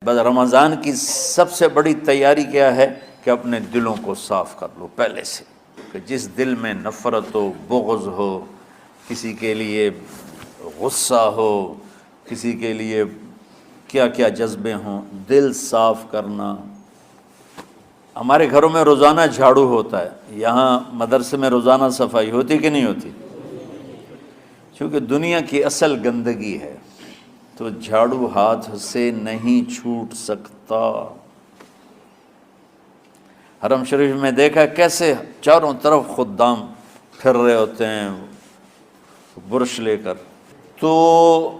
بس رمضان کی سب سے بڑی تیاری کیا ہے کہ اپنے دلوں کو صاف کر لو پہلے سے، کہ جس دل میں نفرت ہو، بغض ہو، کسی کے لیے غصہ ہو، کسی کے لیے کیا کیا جذبے ہوں، دل صاف کرنا۔ ہمارے گھروں میں روزانہ جھاڑو ہوتا ہے، یہاں مدرسے میں روزانہ صفائی ہوتی کہ نہیں ہوتی؟ چونکہ دنیا کی اصل گندگی ہے تو جھاڑو ہاتھ سے نہیں چھوٹ سکتا۔ حرم شریف میں دیکھا کیسے چاروں طرف خدام پھر رہے ہوتے ہیں برش لے کر، تو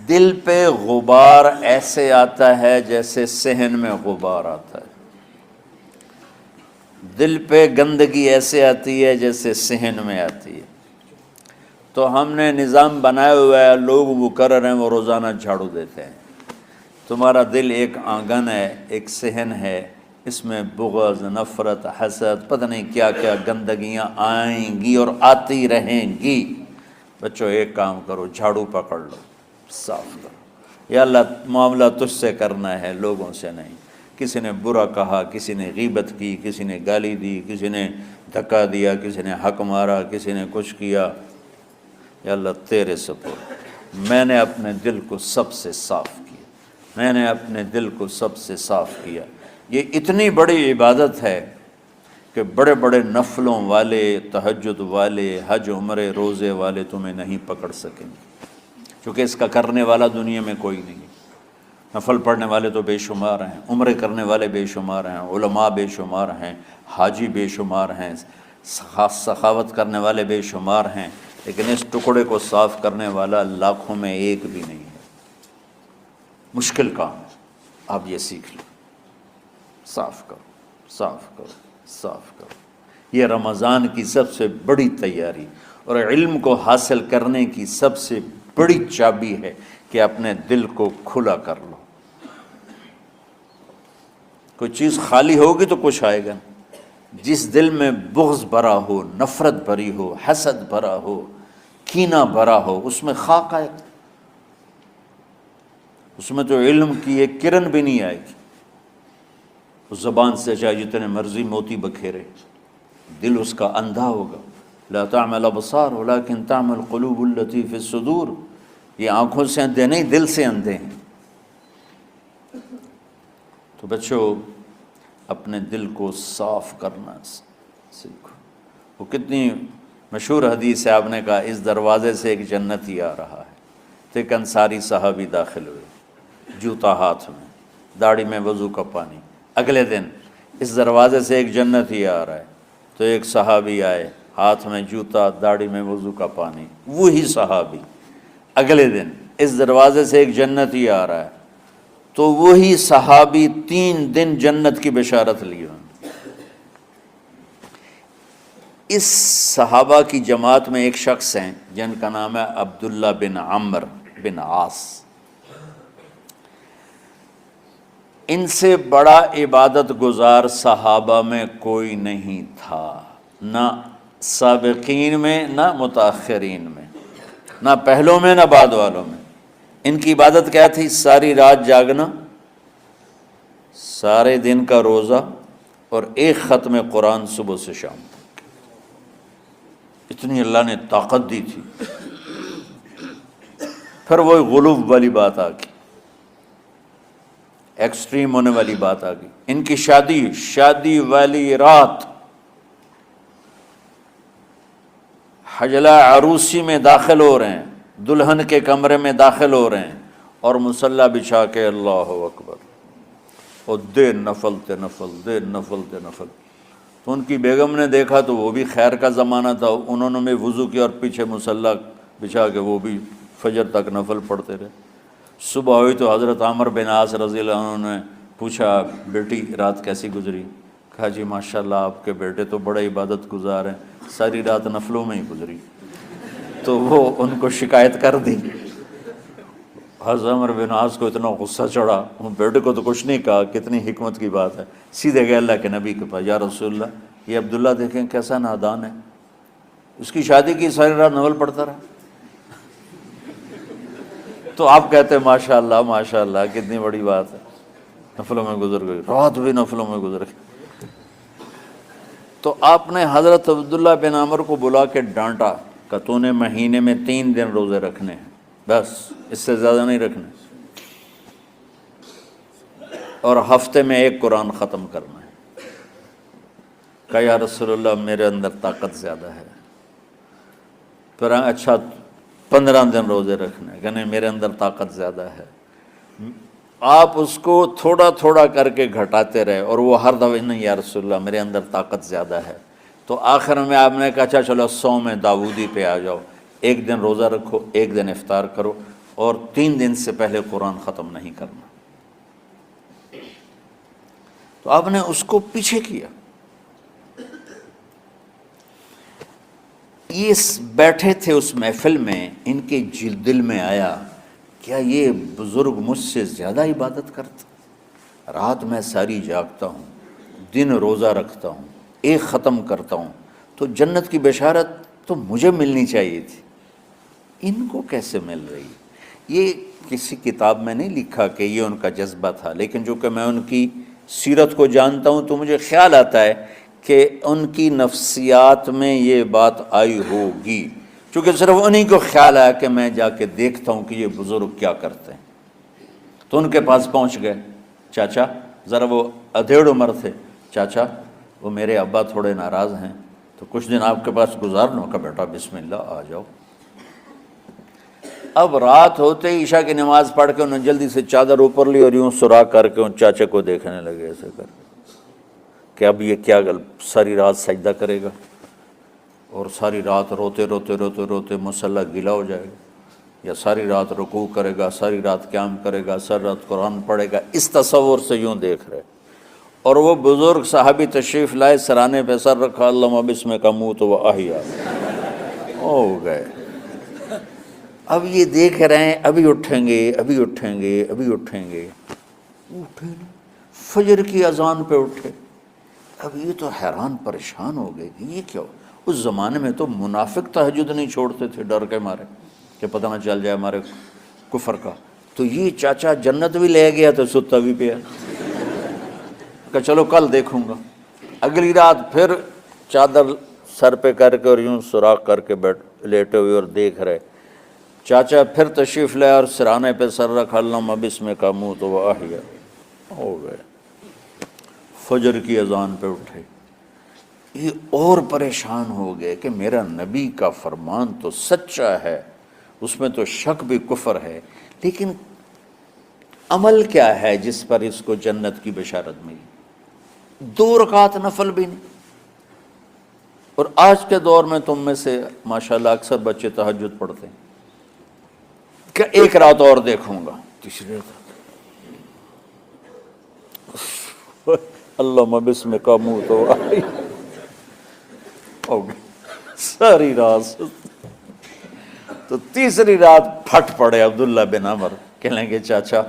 دل پہ غبار ایسے آتا ہے جیسے صحن میں غبار آتا ہے، دل پہ گندگی ایسے آتی ہے جیسے صحن میں آتی ہے۔ تو ہم نے نظام بنایا ہوا ہے، لوگ وہ کر رہے ہیں، وہ روزانہ جھاڑو دیتے ہیں۔ تمہارا دل ایک آنگن ہے، ایک صحن ہے، اس میں بغض، نفرت، حسد، پتہ نہیں کیا کیا گندگیاں آئیں گی اور آتی رہیں گی۔ بچوں ایک کام کرو، جھاڑو پکڑ لو، صاف کرو۔ یا اللہ معاملہ تجھ سے کرنا ہے، لوگوں سے نہیں۔ کسی نے برا کہا، کسی نے غیبت کی، کسی نے گالی دی، کسی نے دھکا دیا، کسی نے حق مارا، کسی نے کچھ کیا، یا اللہ تیرے سپرد، میں نے اپنے دل کو سب سے صاف کیا، میں نے اپنے دل کو سب سے صاف کیا۔ یہ اتنی بڑی عبادت ہے کہ بڑے بڑے نفلوں والے، تہجد والے، حج عمرے روزے والے تمہیں نہیں پکڑ سکیں گے، چونکہ اس کا کرنے والا دنیا میں کوئی نہیں ہے۔ نفل پڑھنے والے تو بے شمار ہیں، عمرے کرنے والے بے شمار ہیں، علماء بے شمار ہیں، حاجی بے شمار ہیں، سخاوت کرنے والے بے شمار ہیں، لیکن اس ٹکڑے کو صاف کرنے والا لاکھوں میں ایک بھی نہیں ہے۔ مشکل کام ہے، آپ یہ سیکھ لیں، صاف کرو، صاف کرو، صاف کرو۔ یہ رمضان کی سب سے بڑی تیاری اور علم کو حاصل کرنے کی سب سے بڑی چابی ہے کہ اپنے دل کو کھلا کر لو۔ کوئی چیز خالی ہوگی تو کچھ آئے گا۔ جس دل میں بغض بھرا ہو، نفرت بھری ہو، حسد بھرا ہو، کینہ بھرا ہو، اس میں خاک آئے گا، اس میں تو علم کی ایک کرن بھی نہیں آئے گی۔ اس زبان سے چاہے جتنے مرضی موتی بکھیرے، دل اس کا اندھا ہوگا۔ لا تعمى الابصار ولكن تعمى القلوب التي في الصدور، یہ آنکھوں سے اندھے نہیں، دل سے اندھے ہیں۔ تو بچوں اپنے دل کو صاف کرنا سیکھو۔ وہ کتنی مشہور حدیث ہے، آپ نے کہا اس دروازے سے ایک جنتی آ رہا ہے، تو ایک انصاری صحابی داخل ہوئے، جوتا ہاتھ میں، داڑھی میں وضو کا پانی۔ اگلے دن اس دروازے سے ایک جنتی آ رہا ہے، تو ایک صحابی آئے، ہاتھ میں جوتا، داڑھی میں وضو کا پانی، وہی صحابی۔ اگلے دن اس دروازے سے ایک جنتی آ رہا ہے، تو وہی صحابی 3 دن جنت کی بشارت لی۔ اس صحابہ کی جماعت میں ایک شخص ہیں جن کا نام ہے عبداللہ بن عمرو بن عاص۔ ان سے بڑا عبادت گزار صحابہ میں کوئی نہیں تھا، نہ سابقین میں نہ متاخرین میں، نہ پہلوں میں نہ بعد والوں میں۔ ان کی عبادت کیا تھی؟ ساری رات جاگنا، سارے دن کا روزہ، اور ایک ختم قرآن صبح سے شام تک۔ اتنی اللہ نے طاقت دی تھی۔ پھر وہی غلو والی بات آ گئی، ایکسٹریم ہونے والی بات آ گئی۔ ان کی شادی والی رات حجلہ عروسی میں داخل ہو رہے ہیں، دلہن کے کمرے میں داخل ہو رہے ہیں، اور مصلی بچھا کے اللہ اکبر، اور دیر نفل تے نفل، دیر نفل تے نفل۔ تو ان کی بیگم نے دیکھا تو وہ بھی خیر کا زمانہ تھا، انہوں نے بھی وضو کیا اور پیچھے مصلی بچھا کے وہ بھی فجر تک نفل پڑھتے رہے۔ صبح ہوئی تو حضرت عمر بن عاص رضی اللہ عنہ نے پوچھا، بیٹی رات کیسی گزری؟ کہا جی ماشاءاللہ آپ کے بیٹے تو بڑے عبادت گزار ہیں، ساری رات نفلوں میں ہی گزری۔ تو وہ ان کو شکایت کر دی۔ حضرت عمر بن عاص کو اتنا غصہ چڑھا، بیٹے کو تو کچھ نہیں کہا، کتنی حکمت کی بات ہے، سیدھے گئے اللہ کے نبی کے پاس، یا رسول اللہ یہ عبداللہ دیکھیں کیسا نادان ہے، اس کی شادی کی ساری رات نفل پڑھتا رہا۔ تو آپ کہتے ہیں ماشاءاللہ ماشاءاللہ کتنی بڑی بات ہے۔ نفلوں میں گزر گئی، رات بھی نفلوں میں گزر گئی۔ تو آپ نے حضرت عبداللہ بن عمر کو بلا کے ڈانٹا کہ تو نے مہینے میں 3 دن روزے رکھنے ہیں، بس اس سے زیادہ نہیں رکھنے، اور ہفتے میں 1 قرآن ختم کرنا ہے۔ کہا یا رسول اللہ میرے اندر طاقت زیادہ ہے۔ پھر اچھا 15 دن روزے رکھنے، کہ نہیں میرے اندر طاقت زیادہ ہے۔ آپ اس کو تھوڑا تھوڑا کر کے گھٹاتے رہے، اور وہ ہر دفعہ نہیں یا رسول اللہ میرے اندر طاقت زیادہ ہے۔ تو آخر میں آپ نے کہا اچھا چلو صوم داؤدی پہ آ جاؤ، 1 دن روزہ رکھو، 1 دن افطار کرو، اور 3 دن سے پہلے قرآن ختم نہیں کرنا۔ تو آپ نے اس کو پیچھے کیا۔ یہ بیٹھے تھے اس محفل میں، ان کے دل میں آیا کیا یہ بزرگ مجھ سے زیادہ عبادت کرتا؟ رات میں ساری جاگتا ہوں، دن روزہ رکھتا ہوں، 1 ختم کرتا ہوں، تو جنت کی بشارت تو مجھے ملنی چاہیے تھی، ان کو کیسے مل رہی؟ یہ کسی کتاب میں نہیں لکھا کہ یہ ان کا جذبہ تھا، لیکن جو کہ میں ان کی سیرت کو جانتا ہوں تو مجھے خیال آتا ہے کہ ان کی نفسیات میں یہ بات آئی ہوگی، چونکہ صرف انہی کو خیال آیا کہ میں جا کے دیکھتا ہوں کہ یہ بزرگ کیا کرتے ہیں۔ تو ان کے پاس پہنچ گئے، چاچا ذرا، وہ ادھیڑ عمر تھے، چاچا وہ میرے ابا تھوڑے ناراض ہیں، تو کچھ دن آپ کے پاس گزار لوں؟ کا بیٹا بسم اللہ آ جاؤ۔ اب رات ہوتے ہی عشاء کی نماز پڑھ کے انہوں نے جلدی سے چادر اوپر لی اور یوں سراغ کر کے ان چاچے کو دیکھنے لگے ایسے کر کے کہ اب یہ کیا ساری رات سجدہ کرے گا، اور ساری رات روتے روتے روتے روتے مصلی گیلا ہو جائے گا، یا ساری رات رکوع کرے گا، ساری رات قیام کرے گا، ساری رات قرآن پڑھے گا، اس تصور سے یوں دیکھ رہے۔ اور وہ بزرگ صحابی تشریف لائے، سرانے پہ سر رکھا، اللہم بسمک اموت و احیا، ہو گئے۔ اب یہ دیکھ رہے ہیں ابھی اٹھیں گے، ابھی اٹھیں گے، ابھی اٹھیں گے، اٹھے نہیں، فجر کی اذان پہ اٹھے۔ اب یہ تو حیران پریشان ہو گئے کہ یہ کیا ہو؟ اس زمانے میں تو منافق تہجد نہیں چھوڑتے تھے ڈر کے مارے کہ پتہ نہ چل جائے ہمارے کفر کا۔ تو یہ چاچا جنت بھی لے گیا تو ستا بھی پیا، کہ چلو کل دیکھوں گا۔ اگلی رات پھر چادر سر پہ کر کے اور یوں سوراخ کر کے لیٹے ہوئے اور دیکھ رہے۔ چاچا پھر تشریف لائے اور سرانے پہ سر رکھا، اللہم بسمک اموت و احیا، ہو گئے۔ فجر کی اذان پہ اٹھے، یہ اور پریشان ہو گئے کہ میرا نبی کا فرمان تو سچا ہے، اس میں تو شک بھی کفر ہے، لیکن عمل کیا ہے جس پر اس کو جنت کی بشارت ملی؟ 2 رکعت نفل بھی نہیں۔ اور آج کے دور میں تم میں سے ماشاءاللہ اکثر بچے تہجد پڑھتے ہیں کہ 1 رات اور دیکھوں گا، تیسری رات اللہم بسمک اموت و احیا، ہو گئی ساری رات۔ تو تیسری رات پھٹ پڑے عبداللہ بن عمر، کہنے لگے چاچا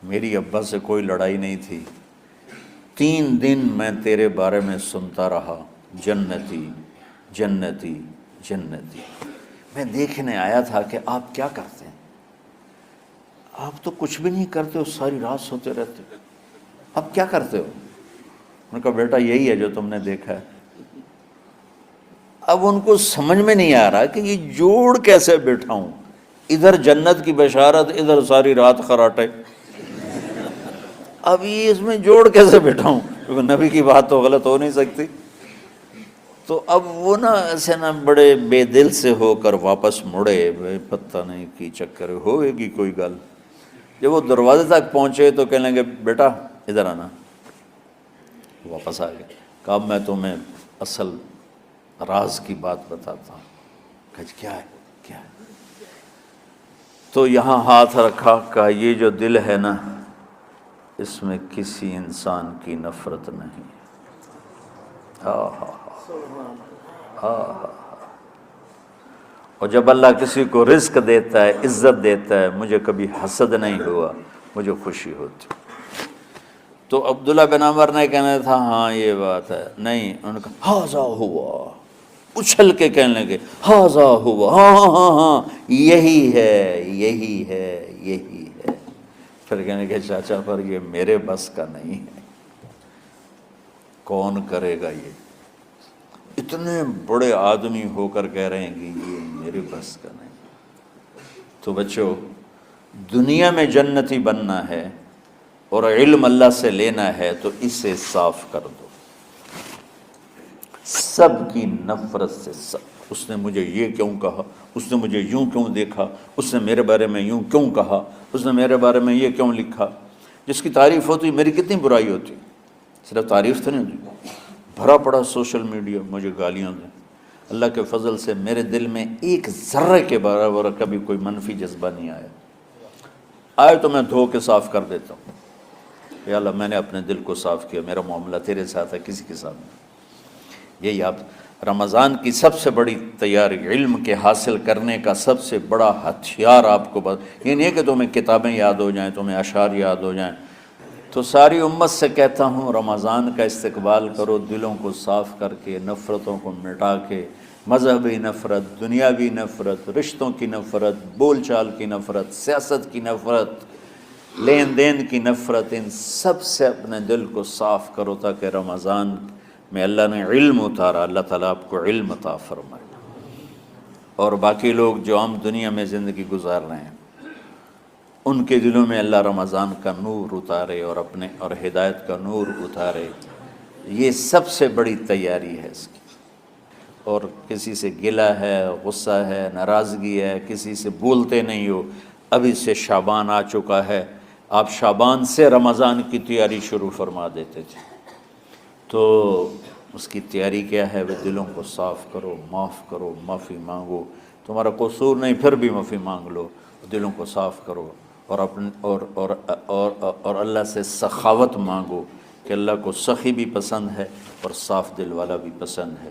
میری ابا سے کوئی لڑائی نہیں تھی، 3 دن میں تیرے بارے میں سنتا رہا، جنتی جنتی جنتی۔ میں دیکھنے آیا تھا کہ آپ کیا کرتے ہیں، آپ تو کچھ بھی نہیں کرتے ہو، ساری رات سوتے رہتے ہو، اب کیا کرتے ہو؟ ان کا بیٹا یہی ہے جو تم نے دیکھا ہے۔ اب ان کو سمجھ میں نہیں آ رہا کہ یہ جوڑ کیسے بٹھاؤں، ادھر جنت کی بشارت، ادھر ساری رات خراٹے، اب یہ اس میں جوڑ کیسے بٹھاؤں، کیونکہ نبی کی بات تو غلط ہو نہیں سکتی۔ تو اب وہ نا ایسے نا بڑے بے دل سے ہو کر واپس مڑے، پتہ نہیں کی چکر ہوئے گی کوئی گل۔ جب وہ دروازے تک پہنچے تو کہنے لگے بیٹا ادھر آنا، واپس آ گئے۔ کہا میں تمہیں اصل راز کی بات بتاتا ہوں۔ کہا کیا ہے کیا ہے؟ تو یہاں ہاتھ رکھا، کہا یہ جو دل ہے نا اس میں کسی انسان کی نفرت نہیں۔ ہاں ہاں ہاں، اور جب اللہ کسی کو رزق دیتا ہے، عزت دیتا ہے، مجھے کبھی حسد نہیں ہوا، مجھے خوشی ہوتی۔ تو عبداللہ بن عمر نے کہنا تھا ہاں یہ بات ہے، نہیں، انہوں نے کہا ہاذا ہوا، اچھل کے کہنے لگے ہاذا ہوا، ہاں ہاں ہاں ہاں، یہی ہے یہی ہے یہی ہے۔ پھر کہنے کہ چاچا پر یہ میرے بس کا نہیں ہے، کون کرے گا یہ؟ اتنے بڑے آدمی ہو کر کہہ رہے ہیں کہ یہ میرے بس کا نہیں۔ تو بچوں، دنیا میں جنتی بننا ہے اور علم اللہ سے لینا ہے تو اسے صاف کر دو، سب کی نفرت سے۔ سب، اس نے مجھے یہ کیوں کہا، اس نے مجھے یوں کیوں دیکھا، اس نے میرے بارے میں یوں کیوں کہا، اس نے میرے بارے میں یہ کیوں لکھا۔ جس کی تعریف ہوتی میری کتنی برائی ہوتی، صرف تعریف تو نہیں ہوتی، بھرا پڑا سوشل میڈیا مجھے گالیاں دیں۔ اللہ کے فضل سے میرے دل میں ایک ذرے کے برابر کبھی کوئی منفی جذبہ نہیں آیا، آئے تو میں دھو کے صاف کر دیتا ہوں، یا اللہ میں نے اپنے دل کو صاف کیا، میرا معاملہ تیرے ساتھ ہے، کسی کے ساتھ نہیں۔ یہی آپ رمضان کی سب سے بڑی تیاری، علم کے حاصل کرنے کا سب سے بڑا ہتھیار آپ کو یہ نہیں ہے کہ تمہیں کتابیں یاد ہو جائیں، تمہیں اشعار یاد ہو جائیں۔ تو ساری امت سے کہتا ہوں رمضان کا استقبال کرو دلوں کو صاف کر کے، نفرتوں کو مٹا کے، مذہبی نفرت، دنیاوی نفرت، رشتوں کی نفرت، بول چال کی نفرت، سیاست کی نفرت، لین دین کی نفرت، ان سب سے اپنے دل کو صاف کرو تاکہ رمضان میں اللہ نے علم اتارا، اللہ تعالیٰ آپ کو علم عطا فرمائے، اور باقی لوگ جو عام دنیا میں زندگی گزار رہے ہیں ان کے دلوں میں اللہ رمضان کا نور اتارے اور ہدایت کا نور اتارے۔ یہ سب سے بڑی تیاری ہے اس کی۔ اور کسی سے گلہ ہے، غصہ ہے، ناراضگی ہے، کسی سے بولتے نہیں ہو، ابھی سے شعبان آ چکا ہے، آپ شعبان سے رمضان کی تیاری شروع فرما دیتے تھے۔ تو اس کی تیاری کیا ہے؟ وہ دلوں کو صاف کرو، معاف کرو، معافی مانگو، تمہارا قصور نہیں پھر بھی معافی مانگ لو، دلوں کو صاف کرو، اور اللہ سے سخاوت مانگو کہ اللہ کو سخی بھی پسند ہے اور صاف دل والا بھی پسند ہے۔